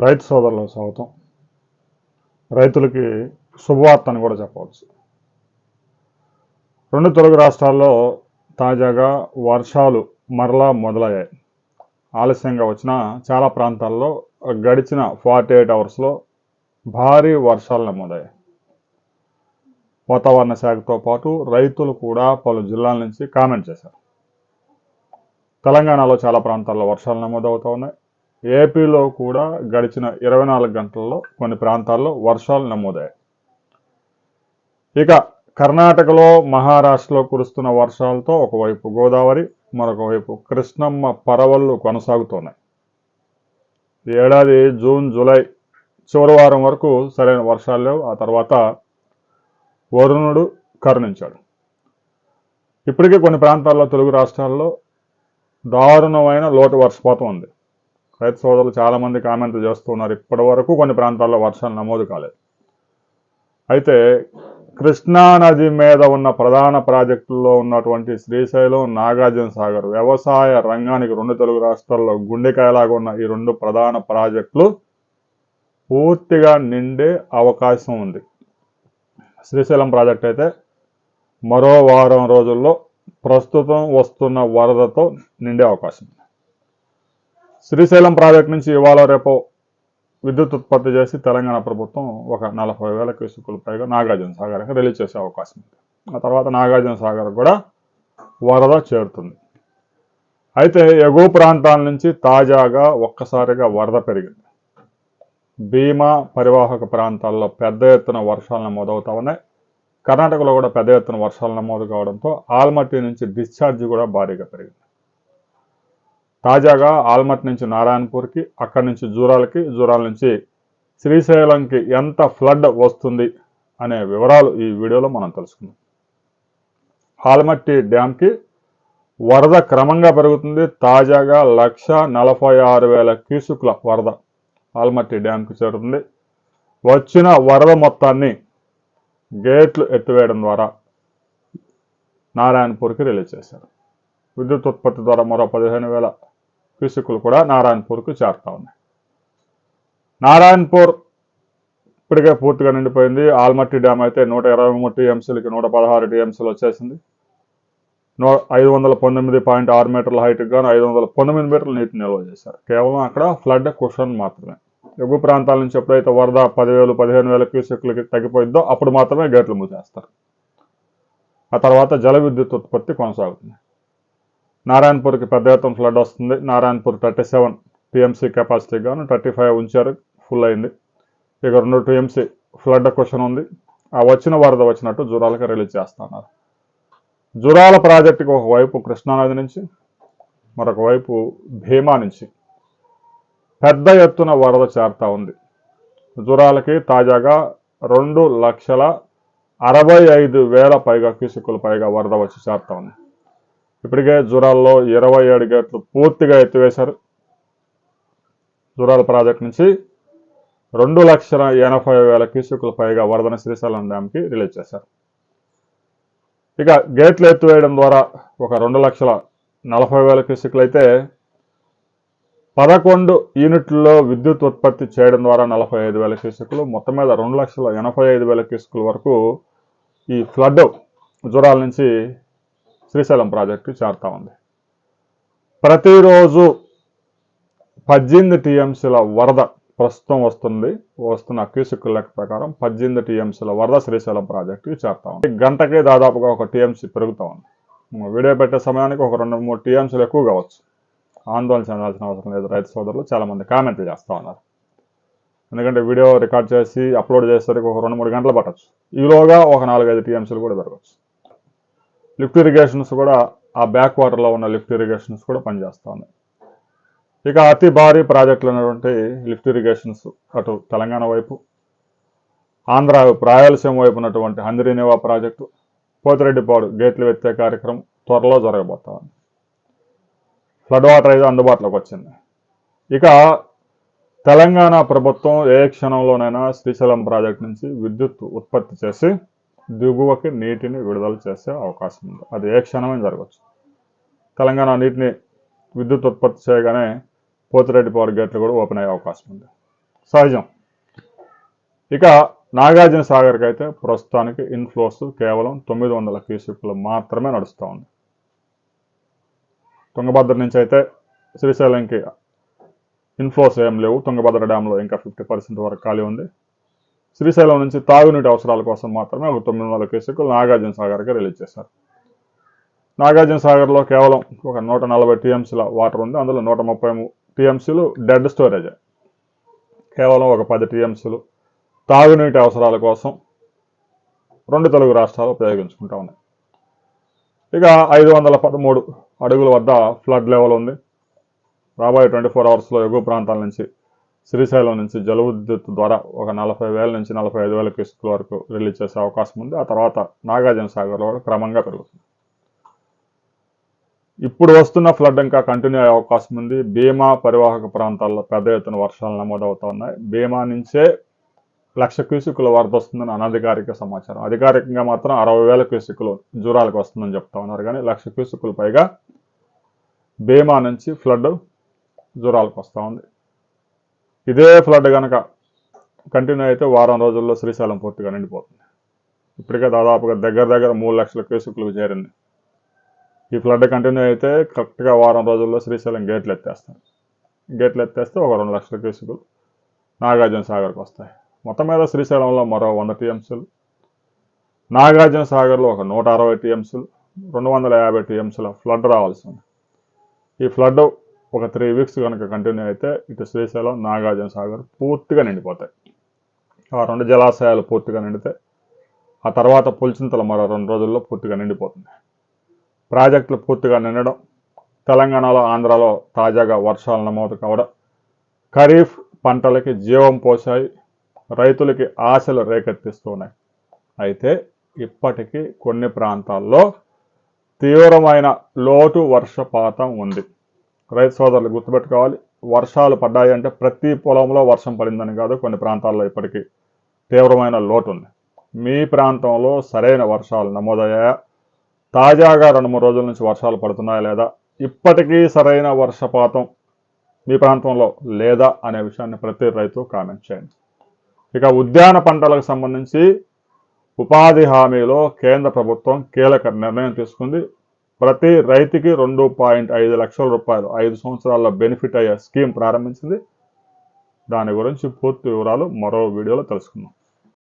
రైతు సోదరులకు స్వాగతం. రైతులకి శుభవార్త అని కూడా చెప్పవచ్చు. రెండు తెలుగు రాష్ట్రాల్లో తాజాగా వర్షాలు మరలా మొదలయ్యాయి. ఆలస్యంగా వచ్చిన చాలా ప్రాంతాల్లో గడిచిన 48 అవర్స్లో భారీ వర్షాలు నమోదయ్యాయి. వాతావరణ శాఖతో పాటు రైతులు కూడా పలు జిల్లాల నుంచి కామెంట్ చేశారు. తెలంగాణలో చాలా ప్రాంతాల్లో వర్షాలు నమోదవుతూ ఉన్నాయి. ఏపీలో కూడా గడిచిన 24 గంటల్లో కొన్ని ప్రాంతాల్లో వర్షాలు నమోదయ్యాయి. ఇక కర్ణాటకలో, మహారాష్ట్రలో కురుస్తున్న వర్షాలతో ఒకవైపు గోదావరి, మరొక వైపు కృష్ణమ్మ పరవళ్లు కొనసాగుతున్నాయి. ఈ ఏడాది జూన్, జూలై చివరి వారం వరకు సరైన వర్షాలు లేవు. ఆ తర్వాత వరుణుడు కరుణించాడు. ఇప్పటికీ కొన్ని ప్రాంతాల్లో తెలుగు రాష్ట్రాల్లో దారుణమైన లోటు వర్షపాతం ఉంది. రైతు సోదరులు చాలామంది కామెంట్లు చేస్తున్నారు. ఇప్పటి వరకు కొన్ని ప్రాంతాల్లో వర్షాలు నమోదు కాలేదు. అయితే కృష్ణా నది మీద ఉన్న ప్రధాన ప్రాజెక్టుల్లో ఉన్నటువంటి శ్రీశైలం, నాగార్జున సాగర్ వ్యవసాయ రంగానికి రెండు తెలుగు రాష్ట్రాల్లో గుండెకాయలాగా ఉన్న ఈ రెండు ప్రధాన ప్రాజెక్టులు పూర్తిగా నిండే అవకాశం ఉంది. శ్రీశైలం ప్రాజెక్ట్ అయితే మరో వారం రోజుల్లో ప్రస్తుతం వస్తున్న వరదతో నిండే అవకాశం ఉంది. శ్రీశైలం ప్రాజెక్టు నుంచి ఇవాళ రేపు విద్యుత్ ఉత్పత్తి చేసి తెలంగాణ ప్రభుత్వం ఒక 40,000 క్యూసెక్కుల పైగా నాగార్జున సాగర్కి రిలీజ్ చేసే అవకాశం ఉంది. ఆ తర్వాత నాగార్జున సాగర్ కూడా వరద చేరుతుంది. అయితే ఎగువ ప్రాంతాల నుంచి తాజాగా ఒక్కసారిగా వరద పెరిగింది. భీమా పరివాహక ప్రాంతాల్లో పెద్ద ఎత్తున వర్షాలు నమోదవుతా ఉన్నాయి. కర్ణాటకలో కూడా పెద్ద ఎత్తున వర్షాలు నమోదు కావడంతో ఆల్మట్టి నుంచి డిశ్చార్జ్ కూడా భారీగా పెరిగింది. తాజాగా ఆల్మట్టి నుంచి నారాయణపూర్కి, అక్కడి నుంచి జూరాలకి, జూరాల నుంచి శ్రీశైలంకి ఎంత ఫ్లడ్ వస్తుంది అనే వివరాలు ఈ వీడియోలో మనం తెలుసుకుందాం. ఆల్మట్టి డ్యాంకి వరద క్రమంగా పెరుగుతుంది. తాజాగా 1,46,000 క్యూసెక్కుల వరద ఆల్మట్టి డ్యాంకు చేరుతుంది. వచ్చిన వరద మొత్తాన్ని గేట్లు ఎత్తివేయడం ద్వారా నారాయణపూర్కి రిలీజ్ చేశారు. విద్యుత్ ఉత్పత్తి ద్వారా మరో 15,000 క్యూసెక్కులు కూడా నారాయణపూర్కు చేరుతా ఉన్నాయి. నారాయణపూర్ ఇప్పటికే పూర్తిగా నిండిపోయింది. ఆల్మట్టి డ్యామ్ అయితే 123 టీఎంసీలకి 116 టీఎంసీలు వచ్చేసింది. 519.6 మీటర్ల హైట్కి గాను 519 మీటర్ల నీటిని నిల్వ చేశారు. కేవలం అక్కడ ఫ్లడ్ కుషన్ మాత్రమే. ఎగువ ప్రాంతాల నుంచి ఎప్పుడైతే వరద 10,000, 15,000 క్యూసెక్లకి తగ్గిపోయిందో అప్పుడు మాత్రమే గేట్లు మూసేస్తారు. ఆ తర్వాత జల విద్యుత్ ఉత్పత్తి కొనసాగుతుంది. నారాయణపూర్కి పెద్ద ఎత్తున ఫ్లడ్ వస్తుంది. నారాయణపూర్ 37 టీఎంసీ కెపాసిటీ గాను 35 ఉంచారు, ఫుల్ అయింది. ఇక 2 టీఎంసీ ఫ్లడ్ క్వశ్చన్ ఉంది. ఆ వచ్చిన వరద వచ్చినట్టు జూరాలకి రిలీజ్ చేస్తున్నారు. జూరాల ప్రాజెక్టుకి ఒకవైపు కృష్ణానది నుంచి, మరొక వైపు భీమా నుంచి పెద్ద ఎత్తున వరద చేరుతా ఉంది. జూరాలకి తాజాగా 2,65,000 పైగా క్యూసెక్కుల పైగా వరద వచ్చి చేరుతా ఉంది. ఇప్పటికే జూరాల్లో 27 గేట్లు పూర్తిగా ఎత్తివేశారు. జూరాల ప్రాజెక్టు నుంచి 2,80,000 క్యూసెక్కుల పైగా వరదను శ్రీశైలం డ్యాంకి రిలీజ్ చేశారు. ఇక గేట్లు ఎత్తివేయడం ద్వారా ఒక 2,40,000 క్యూసెక్కులు అయితే 11 యూనిట్లలో విద్యుత్ ఉత్పత్తి చేయడం ద్వారా 45,000 క్యూసెక్కులు, మొత్తం మీద 2,85,000 క్యూసెక్కుల వరకు ఈ ఫ్లడ్ జూరాల నుంచి శ్రీశైలం ప్రాజెక్టు చేరుతా ఉంది. ప్రతిరోజు 18 టీఎంసీల వరద ప్రస్తుతం వస్తున్న క్యూసెక్కుల లెక్క ప్రకారం 18 టీఎంసీల వరద శ్రీశైలం ప్రాజెక్టుకి చేరుతా ఉంది. గంటకే దాదాపుగా 1 టీఎంసీ పెరుగుతూ ఉంది. వీడియో పెట్టే సమయానికి ఒక 2-3 టీఎంసీలు ఎక్కువ కావచ్చు. ఆందోళన చెందాల్సిన అవసరం లేదు. రైతు సోదరులు చాలామంది కామెంట్లు చేస్తూ ఉన్నారు. ఎందుకంటే వీడియో రికార్డ్ చేసి అప్లోడ్ చేసేసరికి ఒక 2-3 గంటలు పట్టచ్చు. ఈలోగా ఒక 4-5 టీఎంసీలు కూడా పెరగచ్చు. లిఫ్ట్ ఇరిగేషన్స్ కూడా, ఆ బ్యాక్ వాటర్లో ఉన్న లిఫ్ట్ ఇరిగేషన్స్ కూడా పనిచేస్తూ ఉన్నాయి. ఇక అతి భారీ ప్రాజెక్టులు అనేటువంటి లిఫ్ట్ ఇరిగేషన్స్ అటు తెలంగాణ వైపు, ఆంధ్ర రాయలసీమ వైపు ఉన్నటువంటి హంద్రీనేవా ప్రాజెక్టు, పోతిరెడ్డిపాడు గేట్లు ఎత్తే కార్యక్రమం త్వరలో జరగబోతా ఉంది. ఫ్లడ్ వాటర్ అయితే అందుబాటులోకి వచ్చింది. ఇక తెలంగాణ ప్రభుత్వం ఏ క్షణంలోనైనా శ్రీశైలం ప్రాజెక్టు నుంచి విద్యుత్ ఉత్పత్తి చేసి దిగువకి నీటిని విడుదల చేసే అవకాశం ఉంది. అది ఏ క్షణమైనా జరగవచ్చు. తెలంగాణ నీటిని విద్యుత్ ఉత్పత్తి చేయగానే పోతిరెడ్డిపాడు గేట్లు కూడా ఓపెన్ అయ్యే అవకాశం ఉంది. సహజం. ఇక నాగార్జున సాగర్కి అయితే ప్రస్తుతానికి ఇన్ఫ్లోస్ కేవలం 900 క్యూసెక్లు మాత్రమే నడుస్తూ ఉంది. తుంగభద్ర నుంచి అయితే శ్రీశైలంకి ఇన్ఫ్లోస్ ఏం లేవు. తుంగభద్ర డ్యాంలో ఇంకా 50% వరకు ఖాళీ ఉంది. శ్రీశైలం నుంచి తాగునీటి అవసరాల కోసం మాత్రమే ఒక 900 క్యూసెక్లు నాగార్జున సాగర్కి రిలీజ్ చేశారు. నాగార్జున సాగర్లో కేవలం ఒక 140 టీఎంసీల వాటర్ ఉంది. అందులో 130 టీఎంసీలు డెడ్ స్టోరేజ్. కేవలం ఒక 10 టీఎంసీలు తాగునీటి అవసరాల కోసం 2 తెలుగు రాష్ట్రాలు ఉపయోగించుకుంటా ఉన్నాయి. ఇక 513 అడుగుల వద్ద ఫ్లడ్ లెవెల్ ఉంది. రాబోయే 24 అవర్స్లో ఎగువ ప్రాంతాల నుంచి శ్రీశైలం నుంచి జల విద్యుత్ ద్వారా ఒక 40,000 నుంచి 45,000 క్యూసెక్ల వరకు రిలీజ్ చేసే అవకాశం ఉంది. ఆ తర్వాత నాగార్జున సాగర్లో కూడా క్రమంగా పెరుగుతుంది. ఇప్పుడు వస్తున్న ఫ్లడ్ ఇంకా కంటిన్యూ అయ్యే అవకాశం ఉంది. భీమా పరివాహక ప్రాంతాల్లో పెద్ద ఎత్తున వర్షాలు నమోదవుతా ఉన్నాయి. భీమా నుంచే 1,00,000 క్యూసెక్ల వరద వస్తుందని అనధికారిక సమాచారం. అధికారికంగా మాత్రం 60,000 క్యూసెక్లు జూరాలకు వస్తుందని చెప్తా ఉన్నారు. కానీ 1,00,000 క్యూసెక్లు పైగా భీమా నుంచి ఫ్లడ్ జూరాలకు వస్తూ ఉంది. ఇదే ఫ్లడ్ కనుక కంటిన్యూ అయితే వారం రోజుల్లో శ్రీశైలం పూర్తిగా నిండిపోతుంది. ఇప్పటికే దాదాపుగా దగ్గర 3,00,000 క్యూసెక్లకు చేరింది. ఈ ఫ్లడ్ కంటిన్యూ అయితే కరెక్ట్గా వారం రోజుల్లో శ్రీశైలం గేట్లు ఎత్తేస్తారు. గేట్లు ఎత్తేస్తే ఒక 2,00,000 క్యూసెక్లు నాగార్జున సాగర్కి వస్తాయి. మొత్తం మీద శ్రీశైలంలో మరో 100 టీఎంసీలు, నాగార్జున సాగర్లో ఒక 160 టీఎంసీలు, 250 టీఎంసీల ఫ్లడ్ రావాల్సి ఉంది. ఈ ఫ్లడ్ ఒక 3 వీక్స్ కనుక కంటిన్యూ అయితే ఇటు శ్రీశైలం, నాగార్జున సాగర్ పూర్తిగా నిండిపోతాయి. ఆ 2 జలాశయాలు పూర్తిగా నిండితే ఆ తర్వాత పులిచింతల మరో 2 రోజుల్లో పూర్తిగా నిండిపోతుంది. ప్రాజెక్టులు పూర్తిగా నిండడం, తెలంగాణలో, ఆంధ్రాలో తాజాగా వర్షాలు నమోదు కావడం ఖరీఫ్ పంటలకి జీవం పోశాయి. రైతులకి ఆశలు రేకెత్తిస్తున్నాయి. అయితే ఇప్పటికీ కొన్ని ప్రాంతాల్లో తీవ్రమైన లోటు వర్షపాతం ఉంది. రైతు సోదరులు గుర్తుపెట్టుకోవాలి. వర్షాలు పడ్డాయి అంటే ప్రతి పొలంలో వర్షం పడిందని కాదు. కొన్ని ప్రాంతాల్లో ఇప్పటికీ తీవ్రమైన లోటు ఉంది. మీ ప్రాంతంలో సరైన వర్షాలు నమోదయ్యాయా? తాజాగా 2-3 రోజుల నుంచి వర్షాలు పడుతున్నాయా లేదా? ఇప్పటికీ సరైన వర్షపాతం మీ ప్రాంతంలో లేదా అనే విషయాన్ని ప్రతి రైతు కామెంట్ చేయండి. ఇక ఉద్యాన పంటలకు సంబంధించి ఉపాధి హామీలో కేంద్ర ప్రభుత్వం కీలక నిర్ణయం తీసుకుంది. ప్రతి రైతుకి 2.5 లక్షల రూపాయలు 5 సంవత్సరాల్లో బెనిఫిట్ అయ్యే స్కీమ్ ప్రారంభించింది. దాని గురించి పూర్తి వివరాలు మరో వీడియోలో తెలుసుకుందాం.